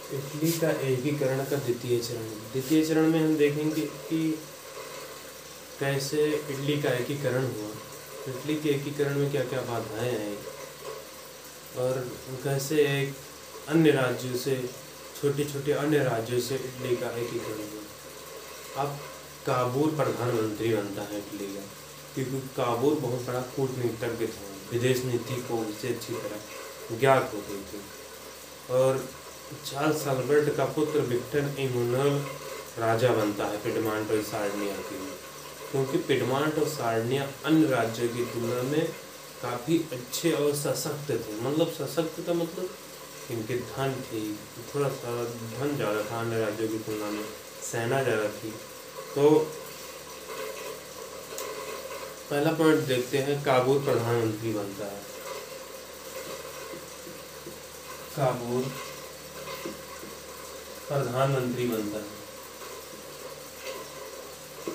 Italy का एकीकरण का द्वितीय चरण में हम देखेंगे कि कैसे इटली का एकीकरण हुआ, इटली के एकीकरण में क्या क्या बाधाएं आई और कैसे एक अन्य राज्यों से, छोटे छोटे अन्य राज्यों से इटली का एकीकरण हुआ। अब काबुल प्रधानमंत्री बनता है इटली का, क्योंकि काबुल बहुत बड़ा कूटनीतिज्ञ था, विदेश नीति को उससे अच्छी तरह ज्ञात हो गई थी। और चार्ल्स अल्बर्ट का पुत्र विक्टर इमैनुअल राजा बनता है पिडमांट और सार्डिनिया के लिए, क्योंकि पिडमांट और सार्डिनिया अन्य राज्यों की तुलना में काफ़ी अच्छे और सशक्त थे। मतलब सशक्त का मतलब इनके धन थी, थोड़ा सा धन ज़्यादा था अन्य राज्यों की तुलना में, सेना ज़्यादा थी। तो पहला पॉइंट देखते हैं, काबुल प्रधानमंत्री बनता है। काबुल प्रधानमंत्री बनता है,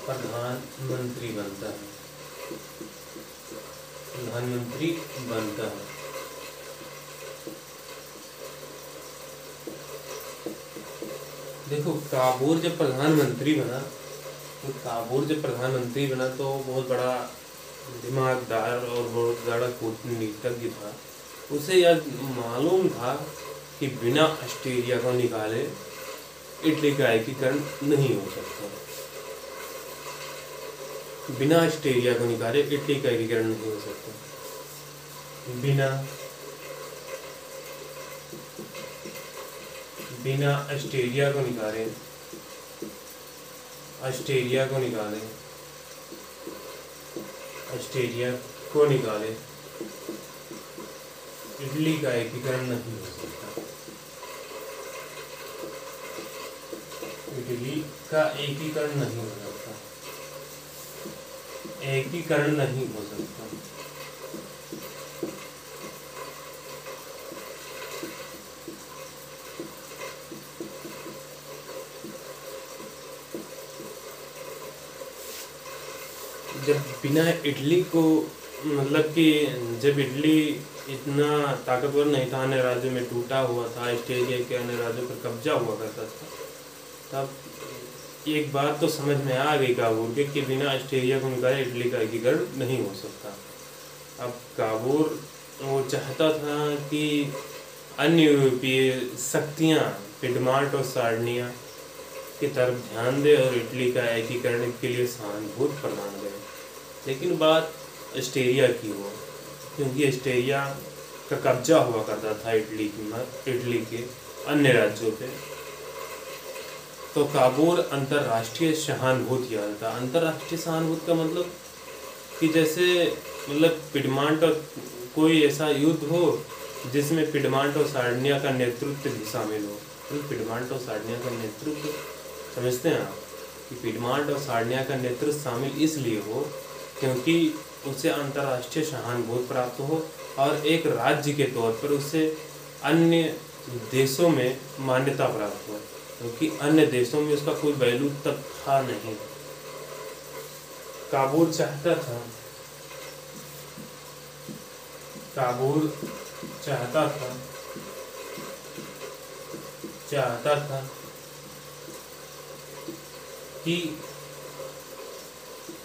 प्रधानमंत्री बनता है, प्रधानमंत्री बनता है। देखो काबुल जब प्रधानमंत्री बना तो बहुत बड़ा दिमागदार और बहुत बड़ा कूटनीतिज्ञ था। उसे यह मालूम था कि बिना ऑस्ट्रेलिया को निकाले इटली का एकीकरण नहीं हो सकता, बिना ऑस्ट्रेलिया को निकाले इटली का एकीकरण नहीं हो सकता। बिना ऑस्ट्रेलिया को निकाले इटली का एकीकरण नहीं हो सकता। इटली का एकीकरण नहीं हो सकता, एकीकरण नहीं हो सकता। जब बिना इटली को, मतलब कि जब इटली इतना ताकतवर नहीं था, अन्य राज्यों में टूटा हुआ था, ऑस्ट्रेलिया के अन्य राज्यों पर कब्जा हुआ करता था, तब एक बात तो समझ में आ गई काबुल के कि बिना ऑस्ट्रेलिया को निकाले इटली का एकीकरण नहीं हो सकता। अब काबुल वो चाहता था कि अन्य यूरोपीय शक्तियाँ पिडमांट और सार्डिनिया की तरफ ध्यान दे और इटली का एकीकरण के लिए सहानुभूति प्रदान करे। लेकिन बात ऑस्ट्रेलिया की हो, क्योंकि ऑस्ट्रेलिया का कब्जा हुआ करता था इटली के अन्य राज्यों पे, तो काबुल अंतर्राष्ट्रीय सहानुभूति याद था। अंतर्राष्ट्रीय सहानुभूति का मतलब कि जैसे मतलब पिडमांट और कोई ऐसा युद्ध हो जिसमें पिडमांट और सार्डिनिया का नेतृत्व भी शामिल हो। तो पिडमांट और सार्डिनिया का नेतृत्व समझते हैं आप कि पिडमांट और सार्डिनिया का नेतृत्व शामिल इसलिए हो क्योंकि उसे अंतर्राष्ट्रीय सहानुभूति प्राप्त हो और एक राज्य के तौर पर उसे अन्य देशों में मान्यता प्राप्त हो, क्योंकि अन्य देशों में उसका कोई वैल्यू तक था नहीं। काबुल चाहता था कि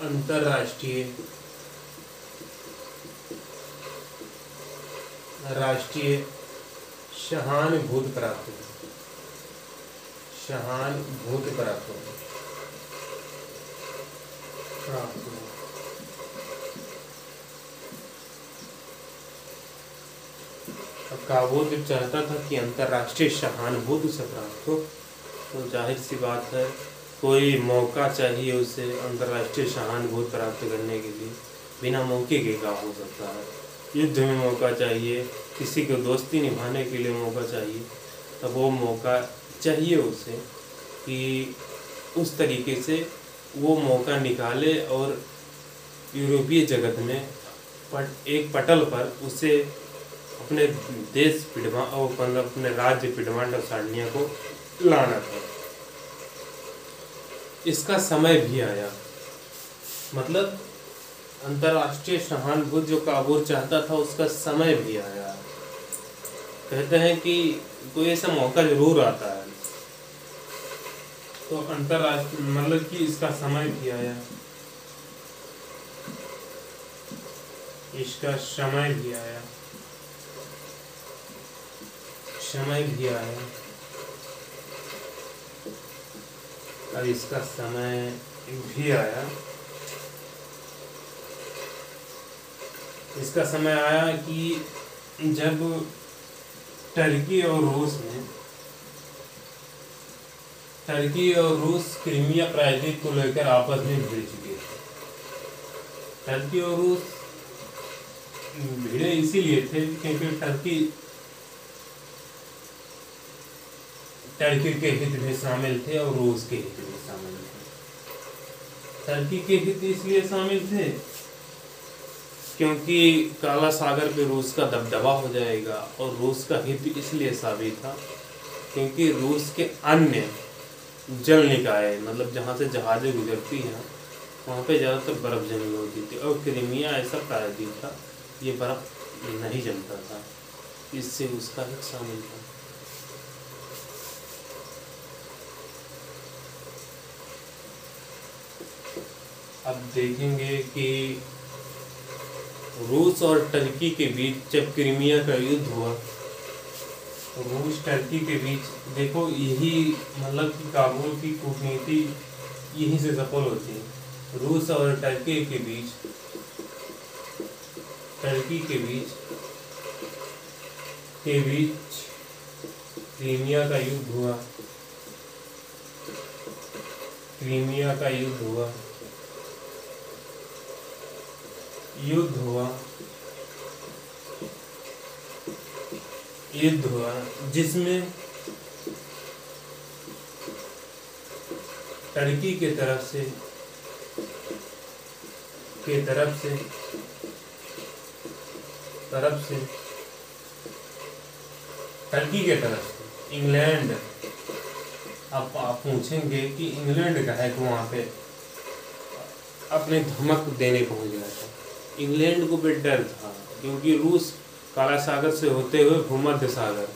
अंतर्राष्ट्रीय सहानुभूति प्राप्त हो। काबुल जब चाहता था कि अंतर्राष्ट्रीय सहानुभूति से प्राप्त हो, तो जाहिर सी बात है कोई मौका चाहिए उसे अंतर्राष्ट्रीय सहानुभूति प्राप्त करने के लिए। बिना मौके के क्या हो सकता है? युद्ध में मौका चाहिए, किसी को दोस्ती निभाने के लिए मौका चाहिए, तब वो मौका चाहिए उसे कि उस तरीके से वो मौका निकाले और यूरोपीय जगत में एक पटल पर उसे अपने देश अपने राज्य पिडमांट और सार्डिनिया को लाना था। इसका समय भी आया, मतलब अंतर्राष्ट्रीय सहानुभूति जो काबुल चाहता था उसका समय भी आया। कहते हैं कि कोई ऐसा मौका जरूर आता है। तो अंतरराष्ट्रीय मतलब कि इसका समय भी आया, इसका समय भी आया, समय भी आया, और इसका समय भी आया। इसका समय आया कि जब टर्की और रूस क्रीमिया प्रायद्वीप को लेकर आपस में भिड़ चुके थे। टर्की और रूस भिड़े इसीलिए थे क्योंकि टर्की के हित में शामिल थे और रूस के हित में शामिल थे। टर्की के हित इसलिए शामिल थे क्योंकि काला सागर पे रूस का दबदबा हो जाएगा, और रूस का हित इसलिए साबित था क्योंकि रूस के अन्य जल निकाय मतलब जहाँ से जहाज़ें गुजरती हैं वहाँ पे ज़्यादातर बर्फ़ जमी होती थी, और क्रीमिया ऐसा प्रायद्वीप था ये बर्फ़ नहीं जमता था, इससे उसका हित शामिल था। अब देखेंगे कि रूस और टर्की के बीच जब क्रीमिया का युद्ध हुआ, रूस टर्की के बीच देखो यही मतलब कि काबुल की कूटनीति यहीं से सफल होती है। रूस और टर्की के बीच क्रीमिया का युद्ध हुआ। युद्ध हुआ जिसमें टर्की के तरफ से इंग्लैंड, अब आप पूछेंगे कि इंग्लैंड का है कि वहाँ पे अपने धमक देने पहुँच गया था। इंग्लैंड को भी डर था क्योंकि रूस काला सागर से होते हुए भूमध्य सागर,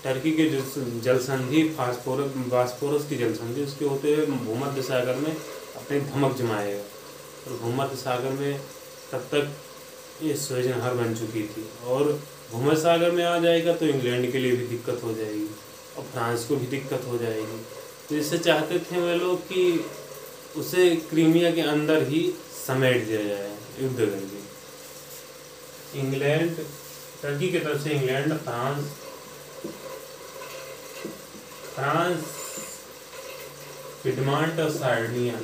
टर्की के जल संधि फास्फोरस की जल संधि उसके होते हुए भूमध्य सागर में अपने धमक जमाएगा, और भूमध्य सागर में तब तक ये स्वेज नहर बन चुकी थी, और भूमध्य सागर में आ जाएगा तो इंग्लैंड के लिए भी दिक्कत हो जाएगी और फ्रांस को भी दिक्कत हो जाएगी। तो इससे चाहते थे वे लोग कि उसे क्रीमिया के अंदर ही समेट दिया जाए युद्ध करके। इंग्लैंड, टर्की की तरफ से इंग्लैंड, फ्रांस, पिडमांट और सार्डिनिया,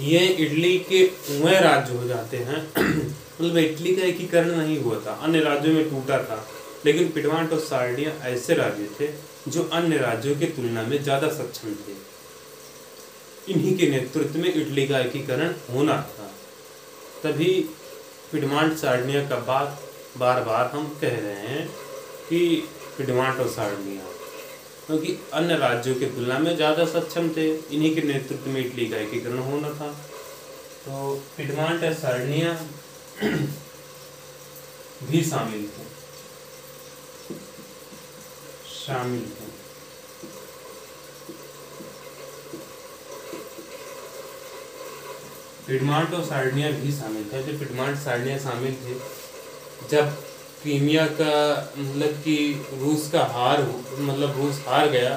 ये इटली के वह राज्य हो जाते हैं। मतलब इटली का एकीकरण नहीं हुआ था, अन्य राज्यों में टूटा था, लेकिन पिडमांट और सार्डिनिया ऐसे राज्य थे जो अन्य राज्यों की तुलना में ज़्यादा सक्षम थे। इन्हीं के नेतृत्व में इटली का एकीकरण होना था, तभी पिडमांट सार्डिनिया का बात बार बार हम कह रहे हैं कि पिडमांट और सार्डिनिया, क्योंकि अन्य राज्यों की तुलना में ज़्यादा सक्षम थे, इन्हीं के नेतृत्व में इटली का एकीकरण होना था। तो पिडमांट और सार्डिनिया भी शामिल थे। पिडमांट और सार्डिनिया भी शामिल थे। जब पिडमांट सार्डिनिया शामिल थे, जब क्रीमिया का मतलब कि रूस हार गया,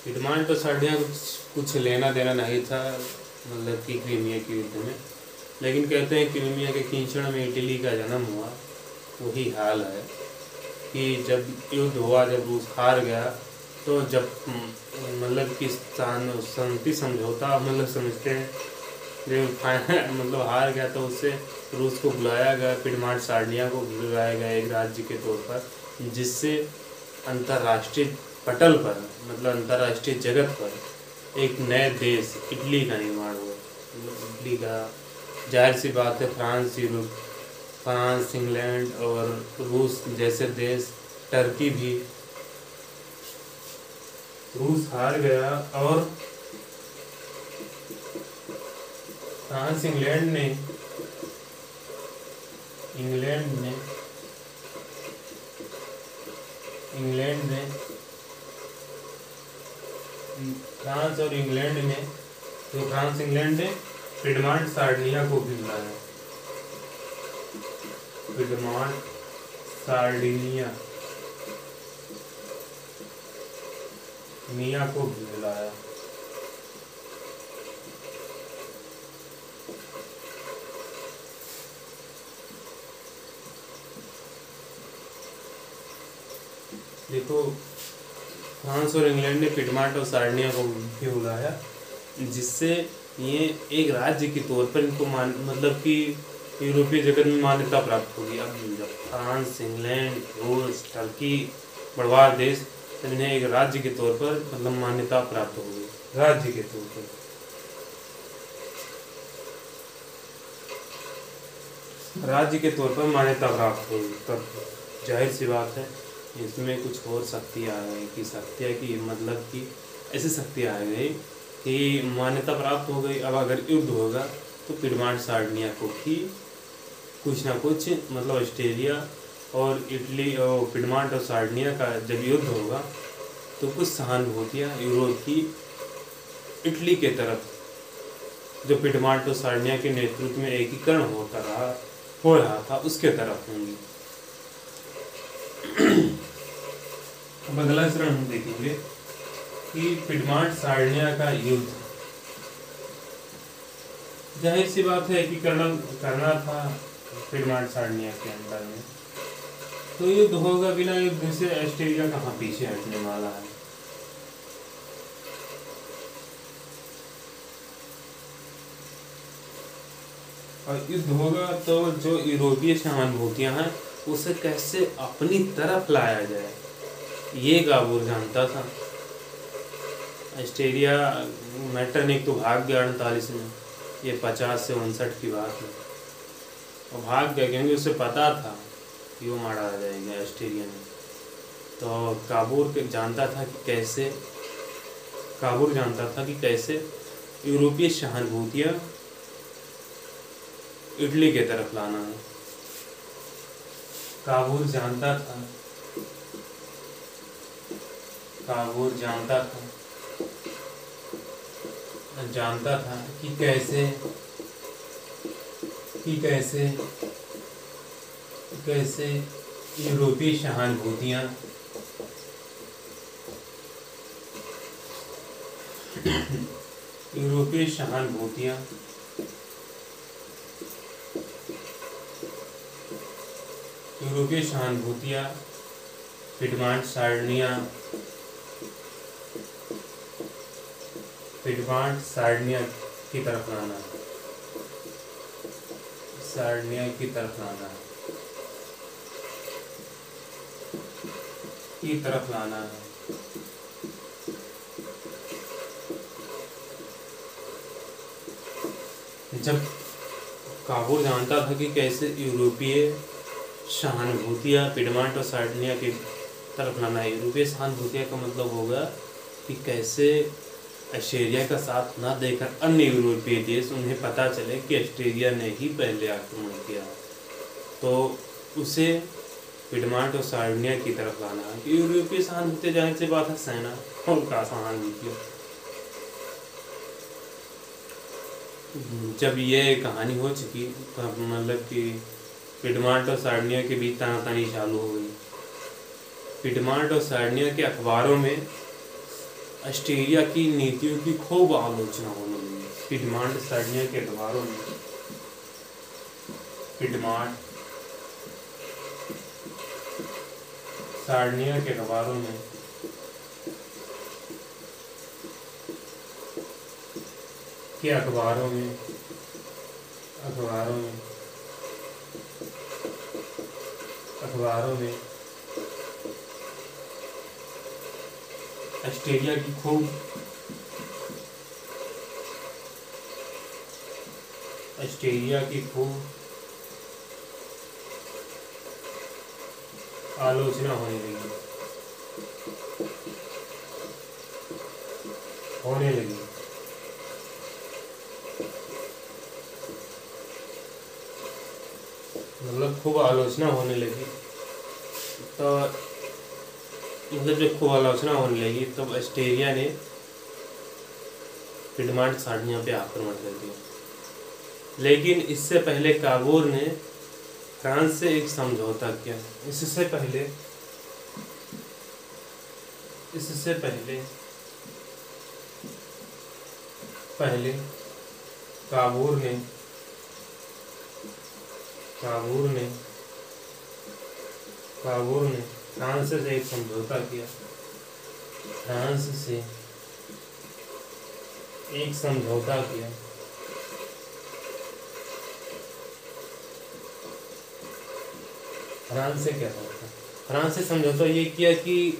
पिडमांट और सार्डिनिया कुछ लेना देना नहीं था मतलब कि क्रीमिया के युद्ध में, लेकिन कहते हैं क्रीमिया के कीचड़ में इटली का जन्म हुआ। वही हाल है कि जब युद्ध हुआ, जब रूस हार गया, तो जब मतलब कि शांति समझौता मतलब समझते हैं, जब मतलब हार गया तो उससे रूस को बुलाया गया, पिडमांट सार्डिनिया को बुलाया गया एक राज्य के तौर पर, जिससे अंतर्राष्ट्रीय पटल पर मतलब अंतर्राष्ट्रीय जगत पर एक नए देश इटली का निर्माण हुआ। इटली का, जाहिर सी बात है फ्रांस, इंग्लैंड और रूस जैसे देश, टर्की भी, रूस हार गया और फ्रांस इंग्लैंड ने फ्रांस और इंग्लैंड ने फ्रांस इंग्लैंड ने पिडमांट सार्डिनिया को भी बुलाया। पिडमांट सार्डिनिया को भी बुलाया। देखो, फ्रांस और इंग्लैंड ने पिडमांट और सार्डिनिया को भी बुलाया, जिससे ये एक राज्य के तौर पर इनको मतलब कि यूरोपीय जगत में मान्यता प्राप्त होगी। अब जब फ्रांस, इंग्लैंड, रूस, टर्की बड़वार देश, इन्हें एक राज्य के तौर पर मतलब मान्यता प्राप्त होगी, राज्य के तौर पर। राज्य के तौर पर मान्यता प्राप्त होगी, तब जाहिर सी बात है इसमें कुछ और शक्तियाँ आ गई कि शक्तियाँ की मतलब कि ऐसी शक्तियाँ आ गई कि मान्यता प्राप्त हो गई। अब अगर युद्ध होगा तो पिडमांट सार्डिनिया को भी कुछ ना कुछ मतलब ऑस्ट्रेलिया और इटली और पिडमांट और सार्डिनिया का जब युद्ध होगा तो कुछ सहानुभूतियाँ यूरोप की इटली के तरफ, जो पिडमांट और सार्डिनिया के नेतृत्व में एकीकरण हो रहा था उसके तरफ होंगी। अब अगला चरण हम देखेंगे कि पिडमांट सार्डिनिया का युद्ध। जाहिर सी बात है एकीकरण करना था पिडमांट सार्डिनिया के अंदर में, तो युद्ध होगा। बिना युद्ध से ऑस्ट्रेलिया कहाँ पीछे हटने वाला है। और युद्ध होगा तो जो यूरोपीय सहानुभूतियां हैं उसे कैसे अपनी तरफ लाया जाए, ये काबूर जानता था। ऑस्ट्रेलिया मेटरनिक तो भाग गया 48 में, ये 50 से 59 की बात है, और भाग गया क्योंकि उसे पता था कि वो मारा जाएगा ऑस्ट्रेलिया में। तो काबूर जानता था कि कैसे यूरोपीय सहानुभूतियाँ इटली के तरफ लाना है। काबूर जानता था कि कैसे यूरोपीय सहानुभूतियाँ पिडमांट सार्डिनिया की तरफ लाना है। जब काबूर जानता था कि कैसे यूरोपीय सहानुभूतियाँ पिडमांट और सार्डिनिया की तरफ लाना है। यूरोपीय सहानुभूतियाँ का मतलब होगा कि कैसे ऑस्ट्रेलिया का साथ न देकर अन्य यूरोपीय देश, उन्हें पता चले कि ऑस्ट्रेलिया ने ही पहले आक्रमण किया, तो उसे पिडमांट और सार्डिनिया की तरफ लाना है। यूरोपीय सहानुभूति जाहिर सी बात है सेना और का सहानुभूति। जब ये कहानी हो चुकी तो मतलब कि पिडमांट और सार्डिनिया के बीच तानातानी चालू हो गई। पिडमांट और सार्डिनिया के अखबारों में ऑस्ट्रेलिया की नीतियों की खूब आलोचना होने लगी। पिडमांट सार्डिनिया के अखबारों में ऑस्ट्रेलिया की खूब आलोचना होने लगी। मतलब खूब आलोचना होने लगी। तो मतलब जब खूब आलोचना होने लगी तब ऑस्ट्रेलिया ने पिडमांट सार्डिनिया पे आक्रमण कर दिया। लेकिन इससे पहले काबूर ने फ्रांस से एक समझौता किया। इससे पहले काबूर ने फ्रांस से एक समझौता किया। फ्रांस से एक समझौता किया। फ्रांस से क्या हुआ था? फ्रांस से समझौता ये किया कि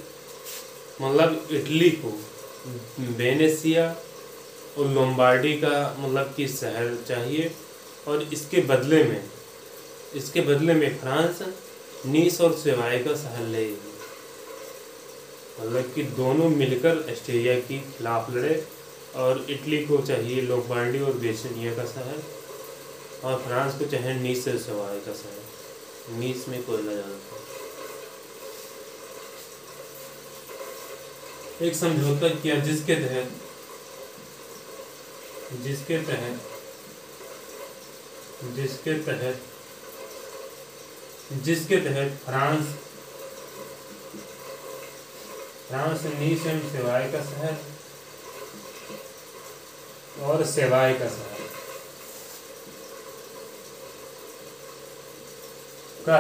मतलब इटली को वेनेसिया और लोम्बार्डी का मतलब कि शहर चाहिए, और इसके बदले में फ्रांस नीस और सेवाई का शहर लेगी। मतलब कि दोनों मिलकर ऑस्ट्रिया के खिलाफ लड़े, और इटली को चाहिए लोम्बार्डी और वेनेसिया का शहर, और फ्रांस को चाहिए नीस और सेवाई का शहर। नीस में कोयला जाना था। एक समझौता किया जिसके तहत फ्रांस नीस एवं सेवाई का शहर और सेवाई का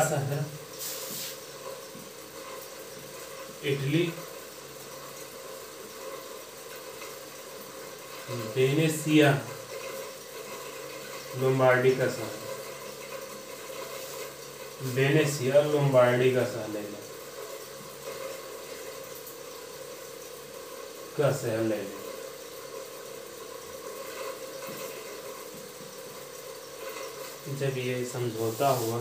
शहर इटली, वेनेसिया, लोम्बार्डी का शहर ले लें। जब ये समझौता हुआ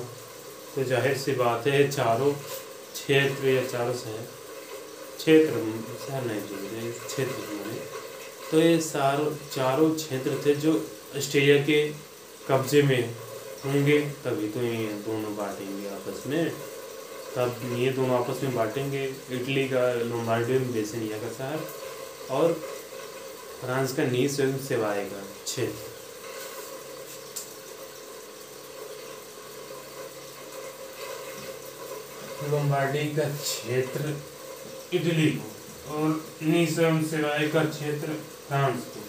तो जाहिर सी बात है चारों क्षेत्र या चारों शहर नहीं जुड़े क्षेत्र में, तो ये चारों क्षेत्र थे जो ऑस्ट्रेलिया के कब्जे में होंगे, तभी तो ये दोनों बांटेंगे आपस में। तब ये दोनों आपस में बांटेंगे, इटली का लोम्बार्डी में वेनेसिया का शहर और फ्रांस का नीस एवं सेवाई का क्षेत्र। लोम्बार्डी का क्षेत्र इटली को और नीस एवं सेवाई का क्षेत्र फ्रांस को।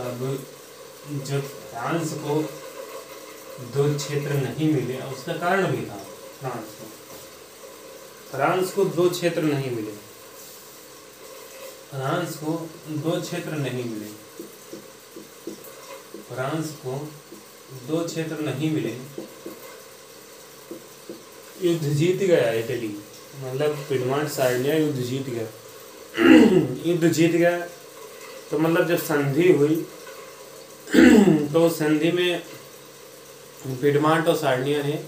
अब जब फ्रांस को दो क्षेत्र नहीं मिले, उसका कारण भी था। फ्रांस को दो क्षेत्र नहीं मिले। फ्रांस को दो क्षेत्र नहीं मिले। युद्ध जीत गया इटली, मतलब पिडमांट सार्डिनिया युद्ध जीत गया। तो मतलब जब संधि हुई तो संधि में पिडमांट और सार्डिनिया ने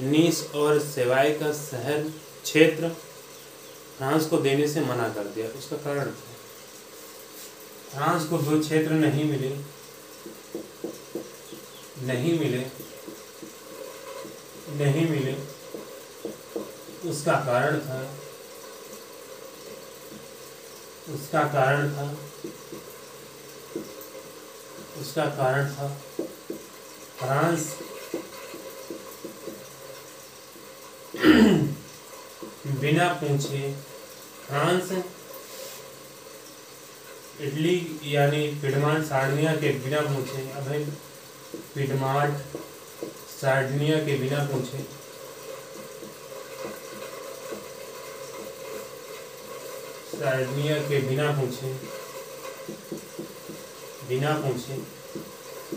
नीस और सेवाई का शहर क्षेत्र फ्रांस को देने से मना कर दिया। उसका कारण था फ्रांस को दो क्षेत्र नहीं मिले। उसका कारण था फ्रांस बिना पूछे इटली यानी पिडमांट सार्डिनिया के बिना पूछे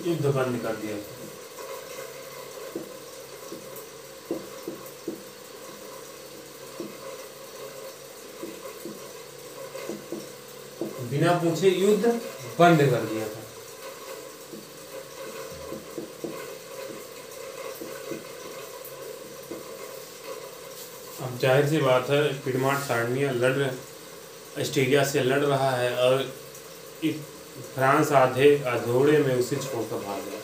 युद्ध बंद कर दिया। बिना पूछे युद्ध बंद कर दिया था। अब जाहिर सी बात है, पिडमांट सार्डिनिया ऑस्ट्रेलिया से लड़ रहा है और फ्रांस आधे अधूरे में उसे छोड़कर भाग गया।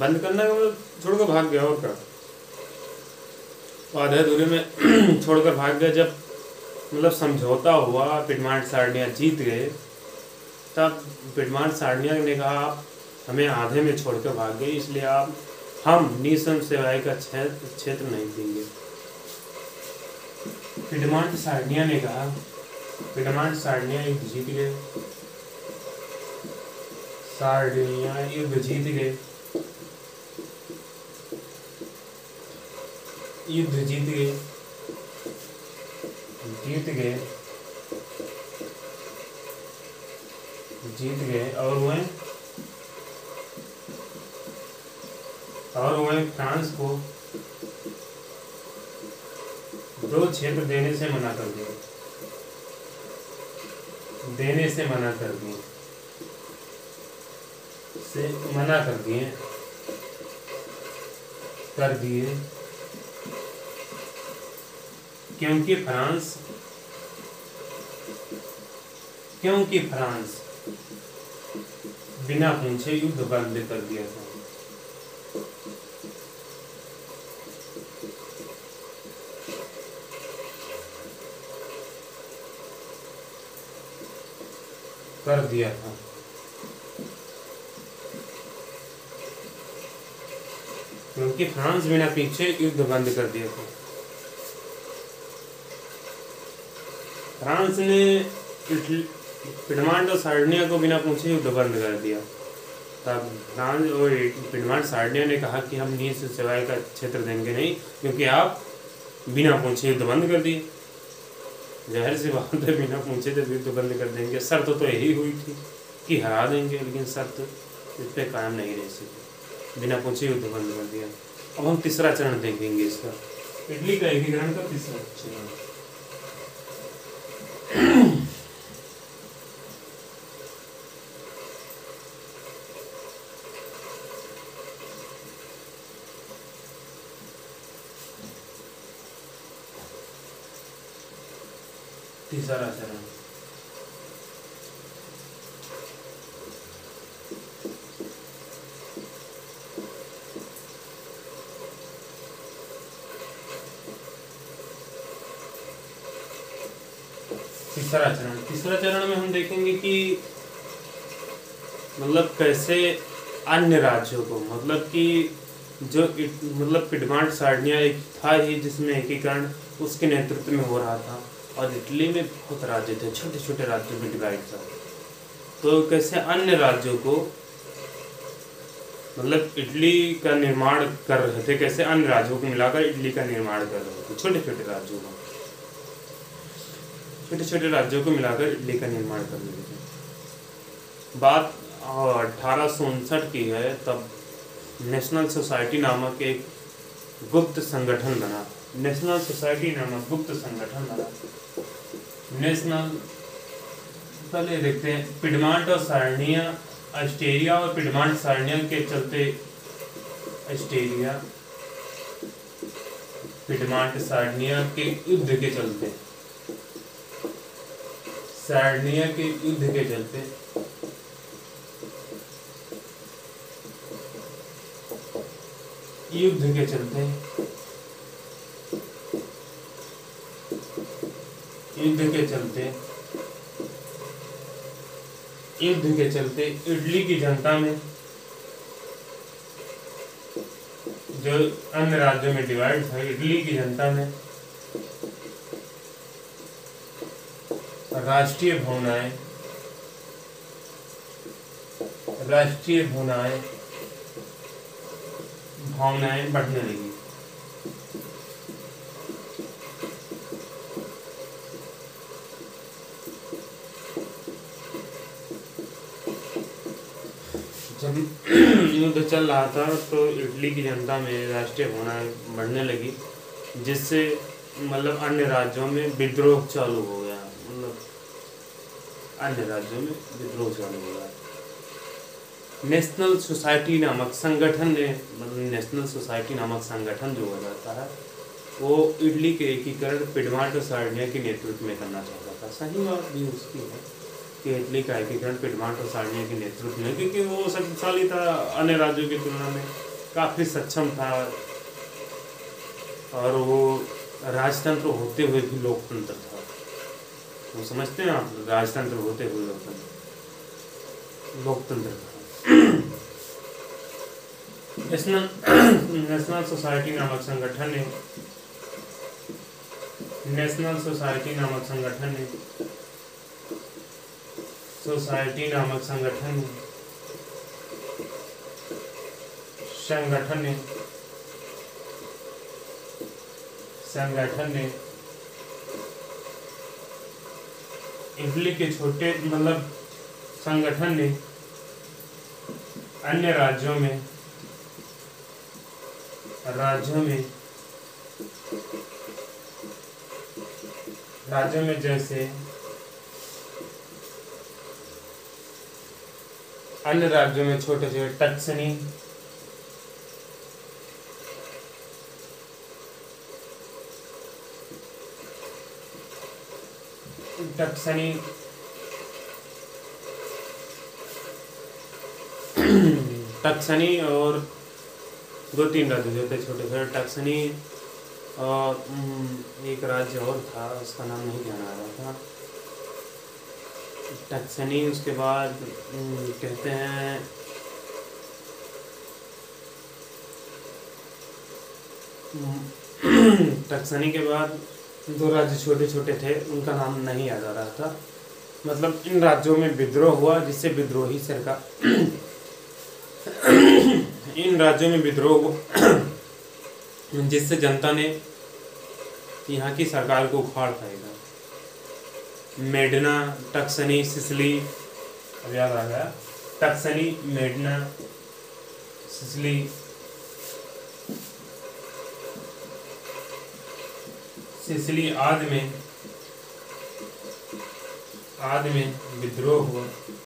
बंद करना का मतलब छोड़कर भाग गया, और क्या, आधे अधूरे में छोड़कर भाग गया। जब मतलब समझौता हुआ, पिडमांट सार्डिनिया जीत गए, तब पिडमांट सार्डिनिया ने कहा आप हमें आधे में छोड़कर भाग गए, इसलिए हम निःशर्त सेवाएं का क्षेत्र नहीं देंगे। पिडमांट सार्डिनिया ने कहा, पिडमांट सार्डिनिया युद्ध जीत गए, सार्डिनिया युद्ध जीत गए, युद्ध जीत गए, और वह फ्रांस को 2 क्षेत्र देने से मना कर दिए, क्योंकि फ्रांस बिना पूछे युद्ध बंद कर दिया था। क्योंकि फ्रांस बिना पीछे युद्ध बंद कर दिया था। फ्रांस ने पिडमांट और सार्डिनिया को बिना पूछे युद्ध बंद कर दिया। तब फ्रांस और पिडमांट सार्डिनिया ने कहा कि हम निःशर्त सेवाएं का क्षेत्र देंगे नहीं, क्योंकि आप बिना पूछे युद्ध बंद कर दिए। जाहिर सी बात है, बिना पूछे जब युद्ध बंद कर देंगे, शर्त तो यही हुई थी कि हरा देंगे, लेकिन शर्त इस पर कायम नहीं रह सकी, बिना पूछे युद्ध बंद कर दिया। अब हम तीसरा चरण देखेंगे इसका, इटली का एकीकरण का तीसरा चरण। तीसरा चरण, तीसरा चरण में हम देखेंगे कि मतलब कैसे अन्य राज्यों को, मतलब कि जो मतलब पिडमांट सार्डिनिया एक था ही जिसमें एकीकरण उसके नेतृत्व में हो रहा था, और इटली में बहुत राज्य थे, छोटे छोटे राज्यों में डिवाइड था। तो कैसे अन्य राज्यों को मतलब इटली का निर्माण कर रहे थे, कैसे अन्य राज्यों को मिलाकर इटली का निर्माण कर रहे थे, छोटे छोटे राज्यों को मिलाकर इटली का निर्माण कर रहे थे। बात 1859 की है। तब नेशनल सोसाइटी नामक एक गुप्त संगठन बना। पहले देखते हैं, पिडमांट और सार्डिनिया, ऑस्ट्रिया और पिडमांट सार्डिनिया के चलते, पिडमांट सार्डिनिया के युद्ध के चलते, युद्ध के चलते इटली की जनता में, जो अन्य राज्यों में डिवाइड था, इटली की जनता में राष्ट्रीय भावनाएं बढ़ने लगी। जब युद्ध चल रहा था तो इटली की जनता में राष्ट्रीय भावनाएं बढ़ने लगी, जिससे मतलब अन्य राज्यों में विद्रोह चालू हो गया। मतलब अन्य राज्यों में विद्रोह चालू हुआ। नेशनल सोसाइटी नामक संगठन ने, मतलब नेशनल सोसाइटी नामक संगठन जो हो जाता है वो इटली के एकीकरण पिडमांट और सार्डिनिया के नेतृत्व में करना चाहता था। सही बात भी उसकी है कि इटली का एकीकरण पिडमांट और सार्डिनिया के नेतृत्व में, क्योंकि वो शक्तिशाली था, अन्य राज्यों की तुलना में काफ़ी सक्षम था और वो राजतंत्र होते हुए भी लोकतंत्र था। वो समझते हैं आप, राजतंत्र होते हुए लोकतंत्र था। नेशनल सोसाइटी नामक संगठन ने इटली के छोटे, मतलब संगठन ने अन्य राज्यों में जैसे अन्य राज्यों में छोटे छोटे टक्सनी और 2-3 राज्य जो थे छोटे छोटे, टक्सनी और एक राज्य और था, उसका नाम नहीं ध्यान आ रहा था, टक्सनी। उसके बाद कहते हैं टक्सनी के बाद 2 राज्य छोटे छोटे थे, उनका नाम नहीं याद आ रहा था। मतलब इन राज्यों में विद्रोह हुआ, जिससे विद्रोही सरकार इन राज्यों में विद्रोह हुआ जिससे जनता ने यहाँ की सरकार को उखाड़ फेंका। मेडना, टक्सनी, सिसिली, अब याद आ गया, टक्सनी, मेडना, सिसिली, आदि में विद्रोह हुआ।